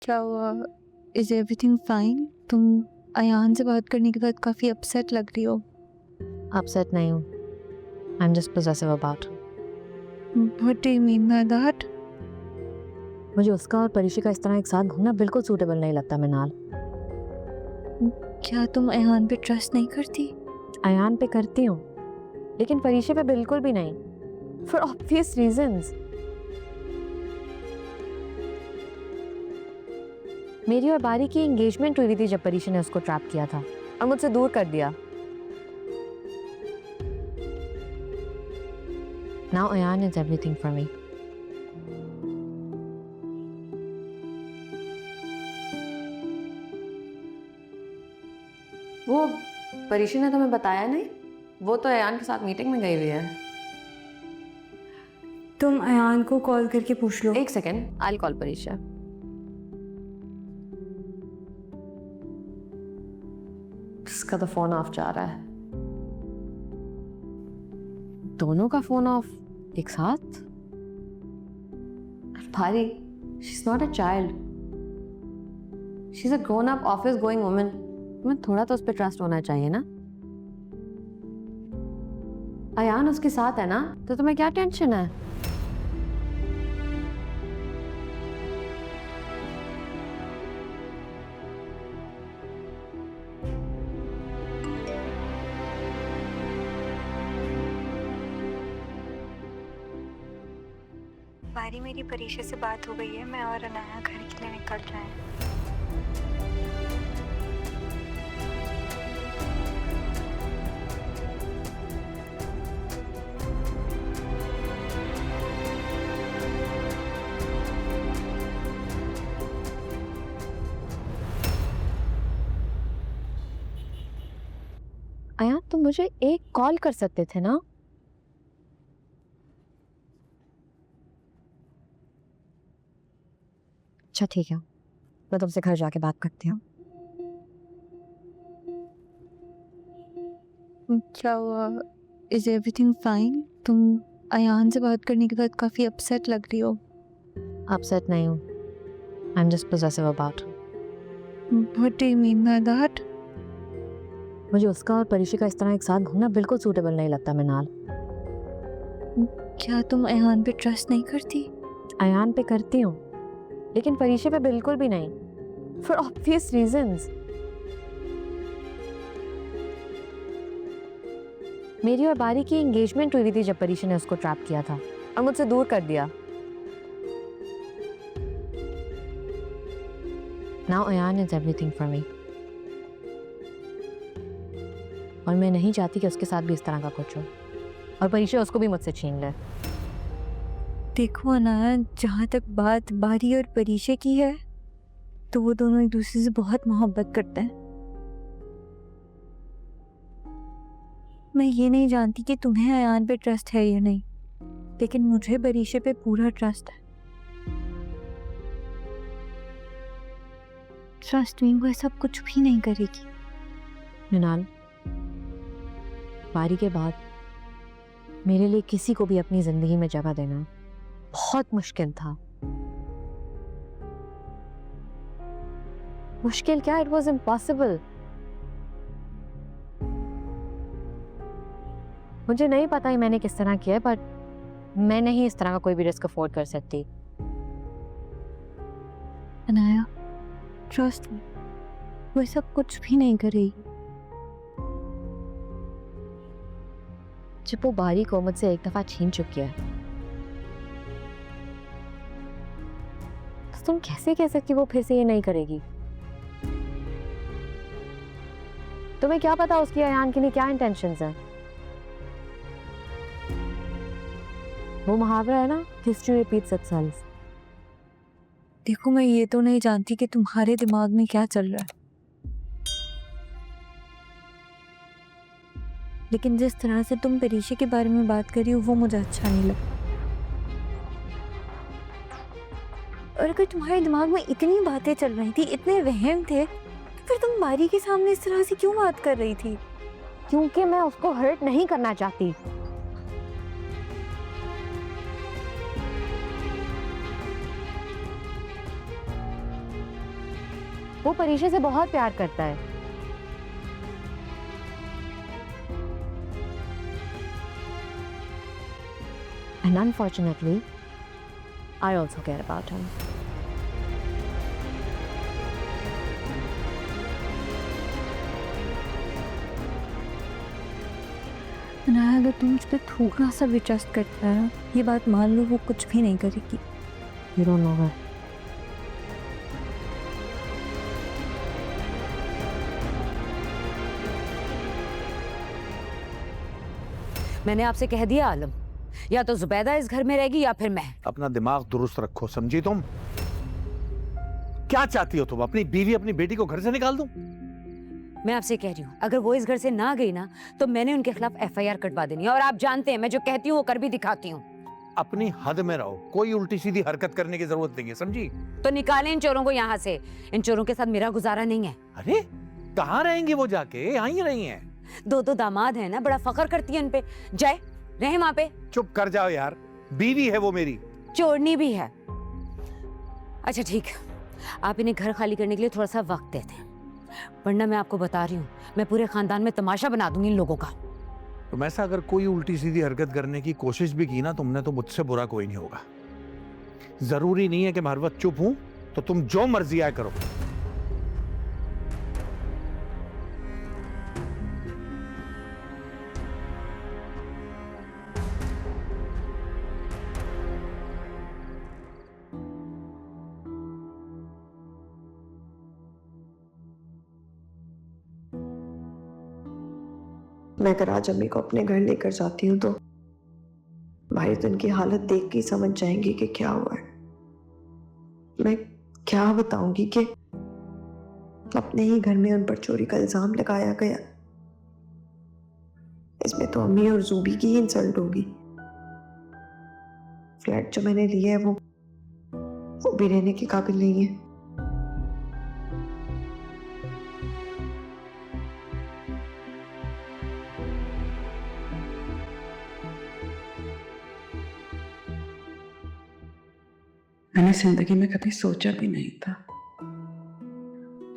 क्या हुआ? Is everything fine? तुम अयान से बात करने के बाद काफी अपसेट लग रही हो। अपसेट नहीं हूँ। I am just possessive about. What do you mean by that? मुझे उसका और परीक्षा का इस तरह एक साथ घूमना बिल्कुल सूटेबल नहीं लगता मिनाल। क्या तुम अयान पे ट्रस्ट नहीं करती? अयान पे करती हूँ लेकिन परीक्षा पे बिल्कुल भी नहीं, फॉर ऑब्वियस रीजंस। मेरी और बारी की एंगेजमेंट हुई थी जब परीक्षा ने उसको ट्रैप किया था और मुझसे दूर कर दिया। Now Ayaan is everything for me. वो परीक्षा ने तुम्हें बताया नहीं? वो तो अयान के साथ मीटिंग में गई हुई है। तुम अयान को कॉल करके पूछ लो। एक सेकेंड, आई कॉल परीक्षा। उसका तो फोन ऑफ जा रहा है। दोनों का फोन ऑफ एक साथ? भारी, she is not a child, she is a grown up office going woman. तुम्हें थोड़ा तो उस पर ट्रस्ट होना चाहिए ना। अयान उसके साथ है ना, तो तुम्हें क्या टेंशन है? बारी, मेरी परीक्षा से बात हो गई है। मैं और अनाया घर के लिए निकल रहे हैं। अयान, तुम मुझे एक कॉल कर सकते थे ना। अच्छा ठीक है, मैं तुमसे घर जाके बात करती हूँ। क्या हुआ? Is everything fine? तुम अयान से बात करने के बाद काफी अपसेट लग रही हो। अपसेट नहीं हूँ। I am just possessive about. What do you mean by that? मुझे उसका और परीक्षा का इस तरह एक साथ घूमना बिल्कुल सूटेबल नहीं लगता मिनाल। क्या तुम अयान पे ट्रस्ट नहीं करती? अयान पे करती हूँ लेकिन परीक्षा पे बिल्कुल भी नहीं, फॉर ऑब्वियस रीजंस। मेरी और बारी की एंगेजमेंट हुई थी जब परीक्षा ने उसको ट्रैप किया था और मुझसे दूर कर दिया। Now Ayaan is everything for me. और मैं नहीं चाहती कि उसके साथ भी इस तरह का कुछ हो और परीक्षा उसको भी मुझसे छीन ले। देखो अनाया, जहाँ तक बात बारी और परीक्षा की है तो वो दोनों एक दूसरे से बहुत मोहब्बत करते हैं। मैं ये नहीं जानती कि तुम्हें अयान पे ट्रस्ट है या नहीं, लेकिन मुझे परीक्षा पे पूरा ट्रस्ट है। ट्रस्ट मी, वो ऐसा कुछ भी नहीं करेगी। मिनाल, बारी के बाद मेरे लिए किसी को भी अपनी जिंदगी में जगह देना बहुत मुश्किल था। मुश्किल क्या, इट वॉज इम्पॉसिबल। मुझे नहीं पता ही मैंने किस तरह किया है, बट मैं नहीं इस तरह का कोई भी रिस्क अफोर्ड कर सकती। अनाया, ट्रस्ट मी, वो ऐसा कुछ भी नहीं करेगी। जब वो बारी को मुझसे एक दफा छीन चुकी है तो तुम कैसे कह सकती वो फिर से ये नहीं करेगी? तुम्हें क्या पता उसकी अयान के लिए क्या इंटेंशंस हैं? वो मुहावरा है ना, हिस्ट्री रिपीट्स इटसेल्फ। देखो, मैं ये तो नहीं जानती कि तुम्हारे दिमाग में क्या चल रहा है, लेकिन जिस तरह से तुम परीक्षा के बारे में बात कर रही हो वो मुझे अच्छा नहीं लगा। और अगर तुम्हारे दिमाग में इतनी बातें चल रही थी, इतने वहम थे, तो फिर तुम बारी के सामने इस तरह से क्यों बात कर रही थी? क्योंकि मैं उसको हर्ट नहीं करना चाहती। वो परीक्षा से बहुत प्यार करता है। And unfortunately, I also care about him. Anaya, अगर तुम उस पर थोड़ा सा भी ट्रस्ट करता है, ये बात मान लो वो कुछ भी नहीं करेगी। You don't know her. मैंने आपसे कह दिया आलम, या तो जुबैदा इस घर में रहेगी या फिर मैं। अपना दिमाग दुरुस्त रखो, समझी तुम? क्या चाहती हो तुम? अपनी बीवी अपनी बेटी को घर से निकाल दूं? मैं आपसे कह रही हूँ, अगर वो इस घर से ना गई ना तो मैंने उनके खिलाफ FIR कटवा देनी है। और आप जानते हैं मैं जो कहती हूँ वो कर भी दिखाती हूँ। अपनी हद में रहो, कोई उल्टी सीधी हरकत करने की जरूरत नहीं है, समझी? तो निकालें इन चोरों को यहाँ से। इन चोरों के साथ मेरा गुजारा नहीं है। अरे कहाँ रहेंगी वो? जाके यहाँ ही रही हैं। दो दामाद है ना, बड़ा फख्र करती है उन पे। जय रहे वहां पे। चुप कर जाओ यार, बीवी है वो मेरी। चोरनी भी है। अच्छा ठीक, आप इन्हें घर खाली करने के लिए थोड़ा सा वक्त देते हैं, वरना मैं आपको बता रही हूँ मैं पूरे खानदान में तमाशा बना दूंगी इन लोगों का। तो ऐसा अगर कोई उल्टी सीधी हरकत करने की कोशिश भी की ना तुमने, तो मुझसे बुरा कोई नहीं होगा। जरूरी नहीं है कि मैं हर वक्त चुप हूं, तो तुम जो मर्जी आए करो। मैं अगर आज अम्मी को अपने घर लेकर जाती हूँ तो भाई तो इनकी हालत देख के ही समझ जाएंगे कि क्या हुआ है। मैं क्या बताऊंगी कि अपने ही घर में उन पर चोरी का इल्जाम लगाया गया। इसमें तो अम्मी और जूबी की ही इंसल्ट होगी। फ्लैट जो मैंने लिया है वो भी रहने के काबिल नहीं है। मैंने जिंदगी में कभी सोचा भी नहीं था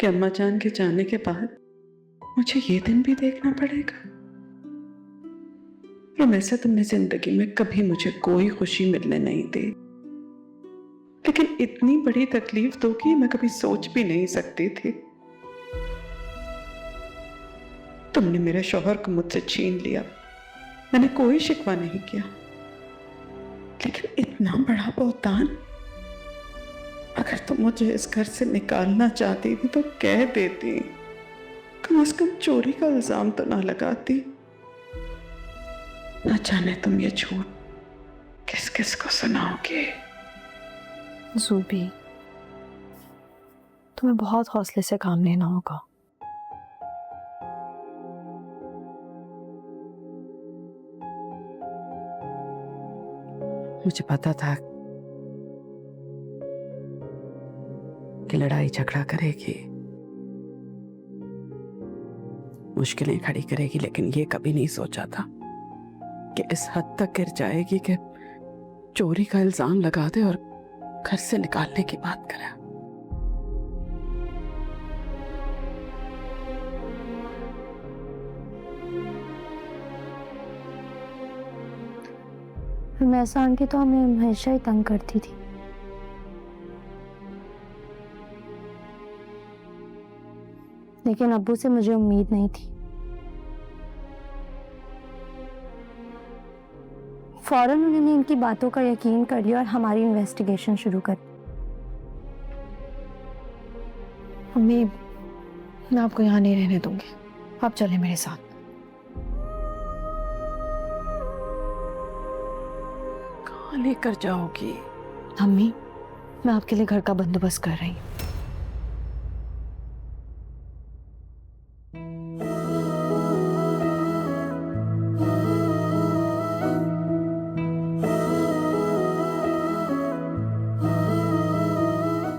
कि अम्मा जान के जाने के बाद मुझे ये दिन भी देखना पड़ेगा। और वैसे तुमने जिंदगी में कभी मुझे कोई खुशी मिलने नहीं दी, लेकिन इतनी बड़ी तकलीफ दोगी मैं कभी सोच भी नहीं सकती थी। तुमने मेरे शौहर को मुझसे छीन लिया, मैंने कोई शिकवा नहीं किया, लेकिन इतना बड़ा बहुतान। अगर तुम मुझे इस घर से निकालना चाहती थी तो कह देती, कम से कम चोरी का इल्जाम तो ना लगाती। ना जाने तुम ये झूठ किस किस को सुनाओगे। ज़ूबी, तुम्हें बहुत हौसले से काम लेना होगा। मुझे पता था कि लड़ाई झगड़ा करेगी, मुश्किलें खड़ी करेगी, लेकिन ये कभी नहीं सोचा था कि इस हद तक गिर जाएगी कि चोरी का इल्जाम लगा दे और घर से निकालने की बात करे। मैसा आंटी तो हमें हमेशा ही तंग करती थी। लेकिन अब्बू से मुझे उम्मीद नहीं थी। फौरन उन्होंने इनकी बातों का यकीन कर लिया और हमारी इन्वेस्टिगेशन शुरू कर दी। अम्मी, मैं आपको यहाँ नहीं रहने दूंगी, आप चलें मेरे साथ। कहाँ लेकर जाओगी? अम्मी, मैं आपके लिए घर का बंदोबस्त कर रही हूँ।